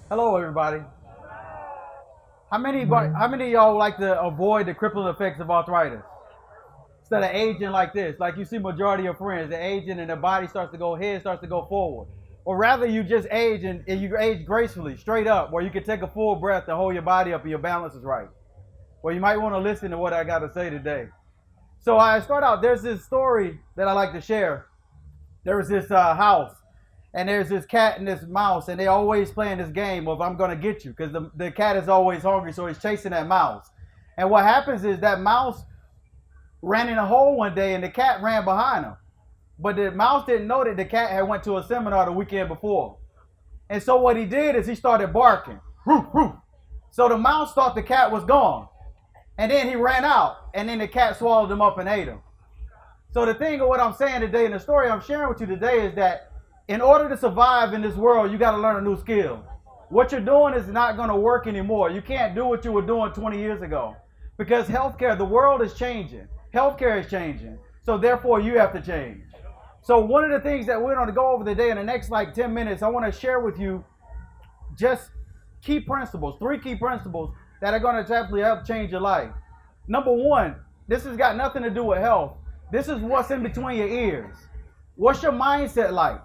Hello, everybody. How many of y'all like to avoid the crippling effects of arthritis? Instead of aging like this, like you see majority of your friends, they're aging and their body starts to go, head starts to go forward. Or rather, you just age and you age gracefully, straight up, where you can take a full breath and hold your body up and your balance is right. Well, you might want to listen to what I got to say today. So I start out, there's this story that I like to share. There was this house, and there's this cat and this mouse, and they always playing this game of I'm gonna get you, because the cat is always hungry, so he's chasing that mouse. And what happens is that mouse ran in a hole one day, and the cat ran behind him. But the mouse didn't know that the cat had went to a seminar the weekend before. And so what he did is he started barking. Roof, roof. So the mouse thought the cat was gone. And then he ran out, and then the cat swallowed him up and ate him. So the thing of what I'm saying today, and the story I'm sharing with you today, is that in order to survive in this world, you got to learn a new skill. What you're doing is not going to work anymore. You can't do what you were doing 20 years ago, because healthcare, the world is changing. Healthcare is changing. So therefore, you have to change. So one of the things that we're going to go over today in the next like 10 minutes, I want to share with you just key principles, 3 key principles that are going to definitely help change your life. Number one, this has got nothing to do with health. This is what's in between your ears. What's your mindset like?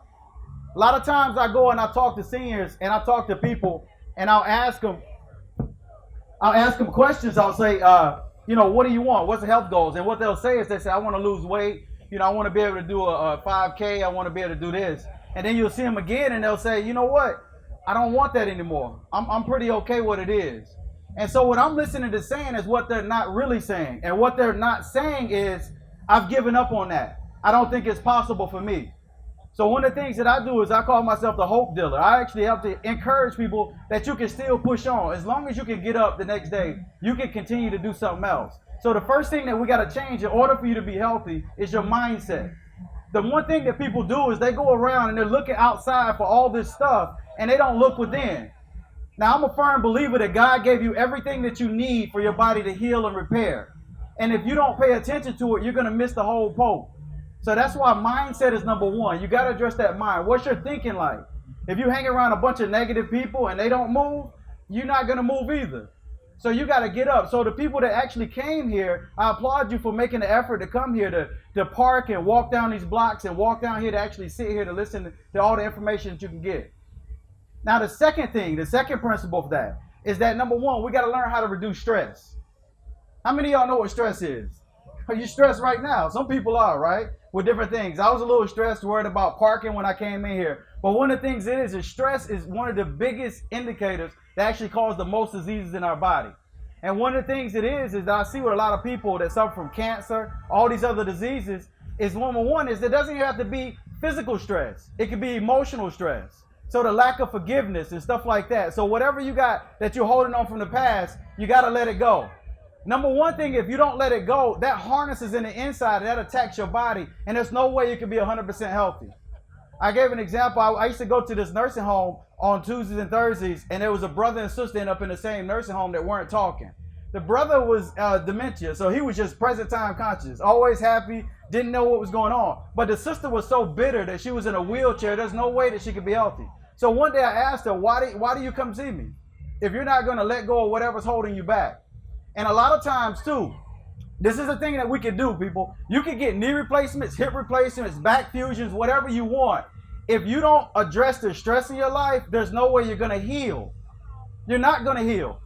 A lot of times I go and I talk to seniors and I talk to people and I'll ask them questions. I'll say, what do you want? What's the health goals? And what they'll say is they say, I want to lose weight. I want to be able to do a 5K. I want to be able to do this. And then you'll see them again and they'll say, you know what? I don't want that anymore. I'm pretty okay what it is. And so what I'm listening to saying is what they're not really saying. And what they're not saying is, I've given up on that. I don't think it's possible for me. So one of the things that I do is I call myself the hope dealer. I actually help to encourage people that you can still push on. As long as you can get up the next day, you can continue to do something else. So the first thing that we got to change in order for you to be healthy is your mindset. The one thing that people do is they go around and they're looking outside for all this stuff and they don't look within. Now, I'm a firm believer that God gave you everything that you need for your body to heal and repair. And if you don't pay attention to it, you're going to miss the whole point. So that's why mindset is number one. You got to address that mind. What's your thinking like? If you hang around a bunch of negative people and they don't move, you're not going to move either. So you got to get up. So the people that actually came here, I applaud you for making the effort to come here to park and walk down these blocks and walk down here to actually sit here to listen to all the information that you can get. Now, the second principle of that is that number one, we got to learn how to reduce stress. How many of y'all know what stress is? Are you stressed right now? Some people are, right? With different things. I was a little stressed, worried about parking when I came in here. But one of the things is stress is one of the biggest indicators that actually cause the most diseases in our body. And one of the things it is that I see with a lot of people that suffer from cancer, all these other diseases, is number one is it doesn't even have to be physical stress. It can be emotional stress. So the lack of forgiveness and stuff like that. So whatever you got that you're holding on from the past, you got to let it go. Number one thing, if you don't let it go, that harnesses in the inside and that attacks your body, and there's no way you can be 100% healthy. I gave an example. I used to go to this nursing home on Tuesdays and Thursdays, and there was a brother and sister up in the same nursing home that weren't talking. The brother was dementia, so he was just present time conscious, always happy, didn't know what was going on. But the sister was so bitter that she was in a wheelchair, there's no way that she could be healthy. So one day I asked her, why do you come see me if you're not going to let go of whatever's holding you back? And a lot of times too, this is a thing that we can do, people. You can get knee replacements, hip replacements, back fusions, whatever you want. If you don't address the stress in your life, there's no way you're going to heal. You're not going to heal.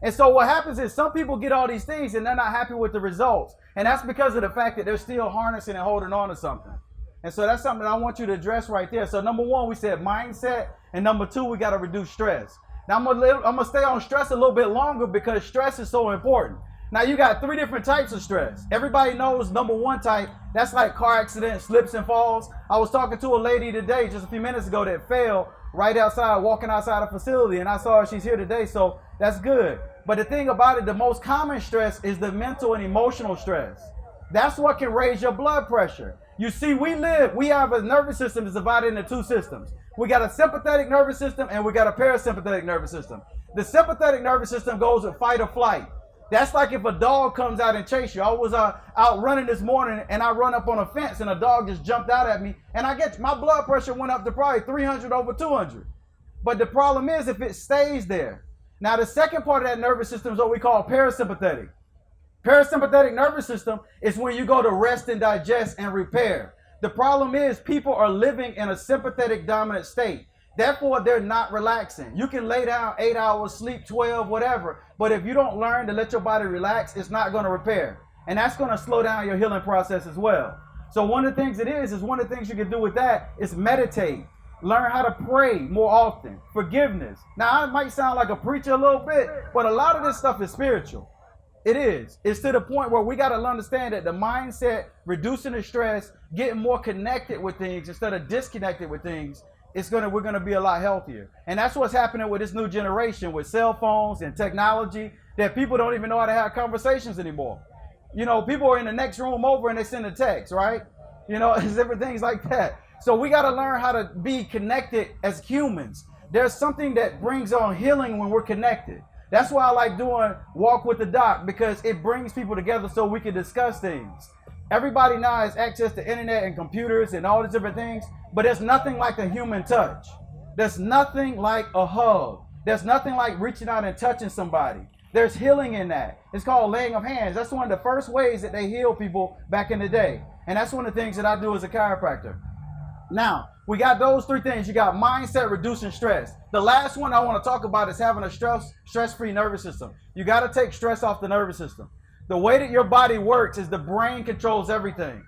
And so what happens is some people get all these things and they're not happy with the results. And that's because of the fact that they're still harnessing and holding on to something. And so that's something that I want you to address right there. So number one, we said mindset. And number two, we got to reduce stress. Now I'm gonna stay on stress a little bit longer because stress is so important. Now you got 3 different types of stress. Everybody knows number one type, that's like car accidents, slips and falls. I was talking to a lady today just a few minutes ago that fell right outside, walking outside a facility, and I saw her, she's here today, so that's good. But the thing about it, the most common stress is the mental and emotional stress. That's what can raise your blood pressure. You see, we have a nervous system that's divided into 2 systems. We got a sympathetic nervous system and we got a parasympathetic nervous system. The sympathetic nervous system goes with fight or flight. That's like if a dog comes out and chases you. I was out running this morning and I run up on a fence and a dog just jumped out at me and my blood pressure went up to probably 300 over 200. But the problem is if it stays there. Now, the second part of that nervous system is what we call parasympathetic. Parasympathetic nervous system is when you go to rest and digest and repair. The problem is people are living in a sympathetic dominant state. Therefore, they're not relaxing. You can lay down 8 hours, sleep 12, whatever. But if you don't learn to let your body relax, it's not going to repair. And that's going to slow down your healing process as well. So one of the things one of the things you can do with that is meditate. Learn how to pray more often. Forgiveness. Now, I might sound like a preacher a little bit, but a lot of this stuff is spiritual. It is. It's to the point where we got to understand that the mindset, reducing the stress, getting more connected with things instead of disconnected with things, we're going to be a lot healthier. And that's what's happening with this new generation with cell phones and technology, that people don't even know how to have conversations anymore. You know, people are in the next room over and they send a text, right? You know, it's different things like that. So we got to learn how to be connected as humans. There's something that brings on healing when we're connected. That's why I like doing Walk with the Doc, because it brings people together so we can discuss things. Everybody now has access to internet and computers and all these different things, but there's nothing like the human touch. There's nothing like a hug. There's nothing like reaching out and touching somebody. There's healing in that. It's called laying of hands. That's one of the first ways that they heal people back in the day. And that's one of the things that I do as a chiropractor. Now, we got those three things. You got mindset, reducing stress. The last one I want to talk about is having a stress-free nervous system. You got to take stress off the nervous system. The way that your body works is the brain controls everything.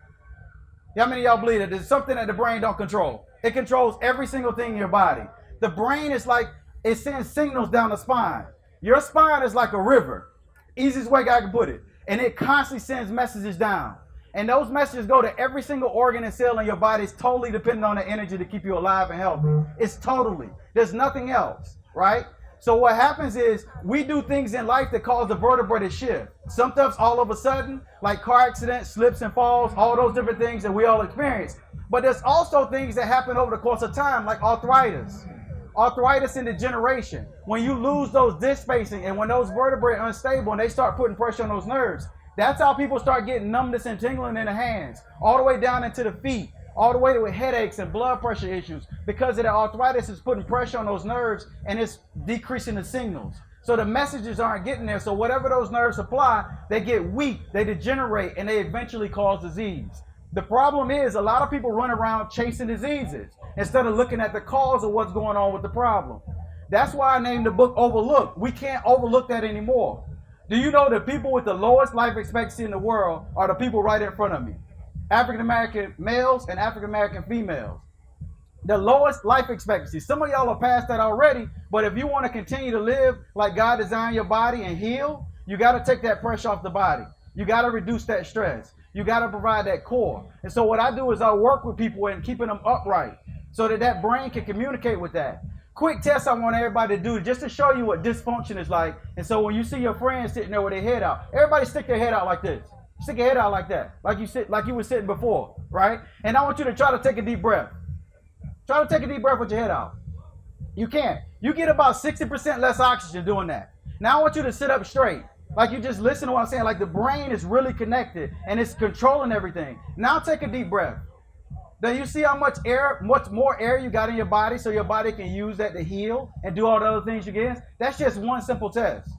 How many of y'all believe that there's something that the brain don't control? It controls every single thing in your body. The brain is like, it sends signals down the spine. Your spine is like a river. Easiest way I can put it. And it constantly sends messages down. And those messages go to every single organ and cell in your body. It's totally dependent on the energy to keep you alive and healthy. It's totally. There's nothing else, right? So what happens is we do things in life that cause the vertebrae to shift. Some stuff's all of a sudden, like car accidents, slips and falls, all those different things that we all experience. But there's also things that happen over the course of time, like arthritis. Arthritis and degeneration. When you lose those disc spacing and when those vertebrae are unstable and they start putting pressure on those nerves, that's how people start getting numbness and tingling in the hands, all the way down into the feet, all the way with headaches and blood pressure issues, because of the arthritis is putting pressure on those nerves and it's decreasing the signals. So the messages aren't getting there. So whatever those nerves supply, they get weak, they degenerate, and they eventually cause disease. The problem is a lot of people run around chasing diseases instead of looking at the cause of what's going on with the problem. That's why I named the book Overlooked. We can't overlook that anymore. Do you know that people with the lowest life expectancy in the world are the people right in front of me? African American males and African American females. The lowest life expectancy. Some of y'all are past that already, but if you want to continue to live like God designed your body and heal, you got to take that pressure off the body. You got to reduce that stress. You got to provide that core. And so what I do is I work with people and keeping them upright so that that brain can communicate with that. Quick test I want everybody to do just to show you what dysfunction is like. And so when you see your friends sitting there with their head out, everybody stick their head out like this. Stick your head out like that, like you were sitting before, right? And I want you to try to take a deep breath. Try to take a deep breath with your head out. You can't. You get about 60% less oxygen doing that. Now I want you to sit up straight. Like you just listen to what I'm saying. Like the brain is really connected and it's controlling everything. Now take a deep breath. Then you see how much more air you got in your body so your body can use that to heal and do all the other things you can. That's just one simple test.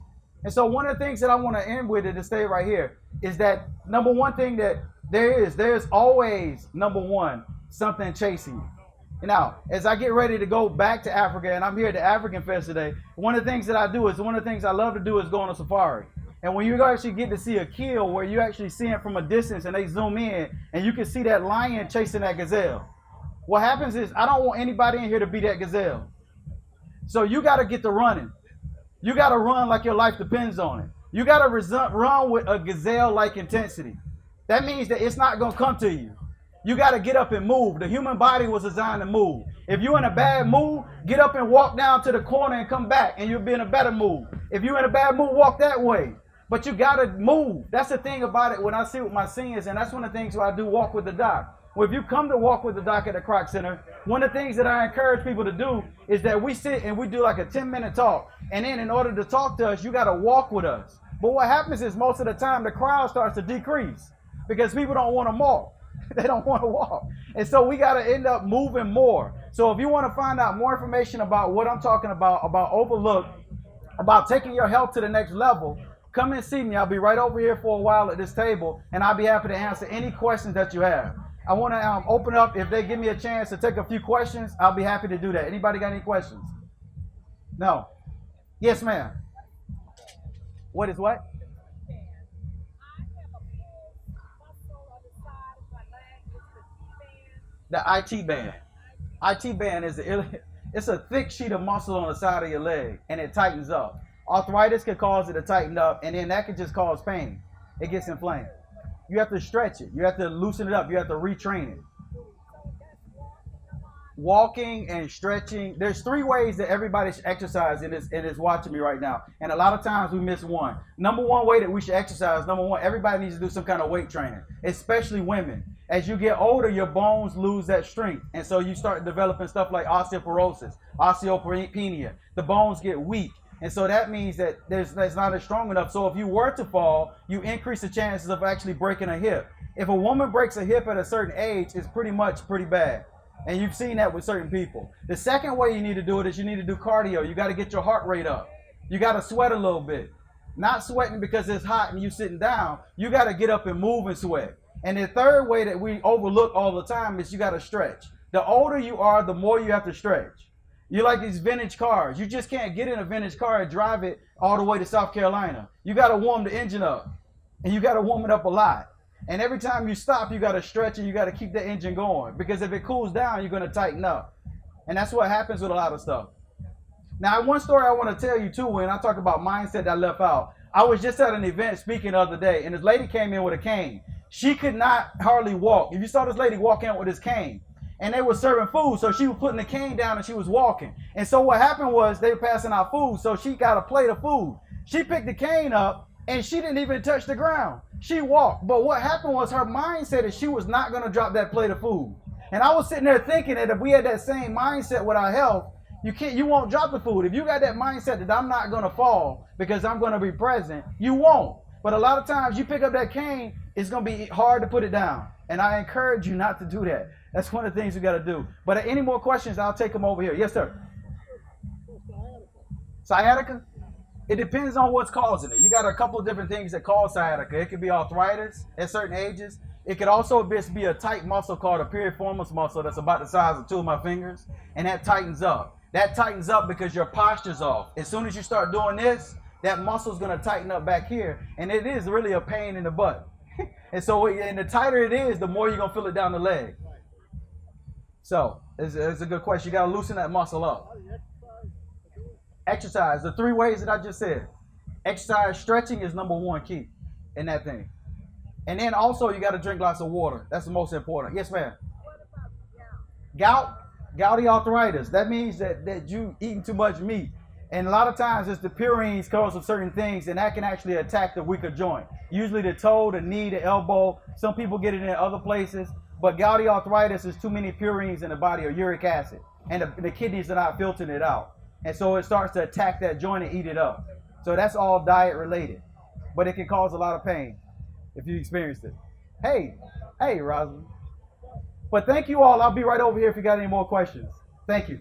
And so one of the things that I want to end with to stay right here is that number one thing that there's always, number one, something chasing you. Now, as I get ready to go back to Africa, and I'm here at the African Fest today, one of the things that I love to do is go on a safari. And when you actually get to see a kill where you actually see it from a distance and they zoom in and you can see that lion chasing that gazelle. What happens is I don't want anybody in here to be that gazelle. So you got to get to running. You got to run like your life depends on it. You got to run with a gazelle-like intensity. That means that it's not going to come to you. You got to get up and move. The human body was designed to move. If you're in a bad mood, get up and walk down to the corner and come back and you'll be in a better mood. If you're in a bad mood, walk that way. But you got to move. That's the thing about it when I see with my seniors, and that's one of the things where I do Walk with the Doc. Well, if you come to Walk with the Doc at the Croc Center, one of the things that I encourage people to do is that we sit and we do like a 10-minute talk. And then in order to talk to us, you got to walk with us. But what happens is most of the time the crowd starts to decrease because people don't want to walk. They don't want to walk. And so we got to end up moving more. So if you want to find out more information about what I'm talking about overlook, about taking your health to the next level, come and see me. I'll be right over here for a while at this table, and I'll be happy to answer any questions that you have. I want to open up. If they give me a chance to take a few questions, I'll be happy to do that. Anybody got any questions? No? Yes, ma'am. What is what? The IT band. IT band is it's a thick sheet of muscle on the side of your leg, and it tightens up. Arthritis can cause it to tighten up, and then that can just cause pain. It gets inflamed. You have to stretch it. You have to loosen it up. You have to retrain it. Walking and stretching. There's 3 ways that everybody should exercise and is watching me right now. And a lot of times we miss one. Number one way that we should exercise, number one, everybody needs to do some kind of weight training, especially women. As you get older, your bones lose that strength. And so you start developing stuff like osteoporosis, osteopenia. The bones get weak. And so that means that that's not as strong enough. So if you were to fall, you increase the chances of actually breaking a hip. If a woman breaks a hip at a certain age, it's pretty bad. And you've seen that with certain people. The second way you need to do it is you need to do cardio. You got to get your heart rate up. You got to sweat a little bit. Not sweating because it's hot and you sitting down. You got to get up and move and sweat. And the third way that we overlook all the time is you got to stretch. The older you are, the more you have to stretch. You're like these vintage cars. You just can't get in a vintage car and drive it all the way to South Carolina. You got to warm the engine up. And you got to warm it up a lot. And every time you stop, you got to stretch and you got to keep the engine going. Because if it cools down, you're going to tighten up. And that's what happens with a lot of stuff. Now, one story I want to tell you too, when I talk about mindset that I left out. I was just at an event speaking the other day, and this lady came in with a cane. She could not hardly walk. If you saw this lady walk in with this cane, and they were serving food, so she was putting the cane down and she was walking. And so what happened was they were passing out food, so she got a plate of food. She picked the cane up, and she didn't even touch the ground. She walked. But what happened was her mindset is she was not going to drop that plate of food. And I was sitting there thinking that if we had that same mindset with our health, you won't drop the food. If you got that mindset that I'm not going to fall because I'm going to be present, you won't. But a lot of times you pick up that cane, it's going to be hard to put it down. And I encourage you not to do that. That's one of the things you got to do. But any more questions, I'll take them over here. Yes, sir. Sciatica? It depends on what's causing it. You got a couple of different things that cause sciatica. It could be arthritis at certain ages. It could also be a tight muscle called a piriformis muscle that's about the size of 2 of my fingers. And that tightens up. That tightens up because your posture's off. As soon as you start doing this, that muscle's going to tighten up back here. And it is really a pain in the butt. And so the tighter it is, the more you're going to feel it down the leg. So it's a good question. You got to loosen that muscle up. Exercise. The 3 ways that I just said. Exercise, stretching is number 1 key in that thing. And then also you got to drink lots of water. That's the most important. Yes, ma'am. What about gout? Gouty arthritis. That means that you eating too much meat. And a lot of times it's the purines cause of certain things, and that can actually attack the weaker joint. Usually the toe, the knee, the elbow. Some people get it in other places. But gouty arthritis is too many purines in the body, or uric acid. And the kidneys are not filtering it out. And so it starts to attack that joint and eat it up. So that's all diet related. But it can cause a lot of pain if you experienced it. Hey, Rosalind. But thank you all. I'll be right over here if you got any more questions. Thank you.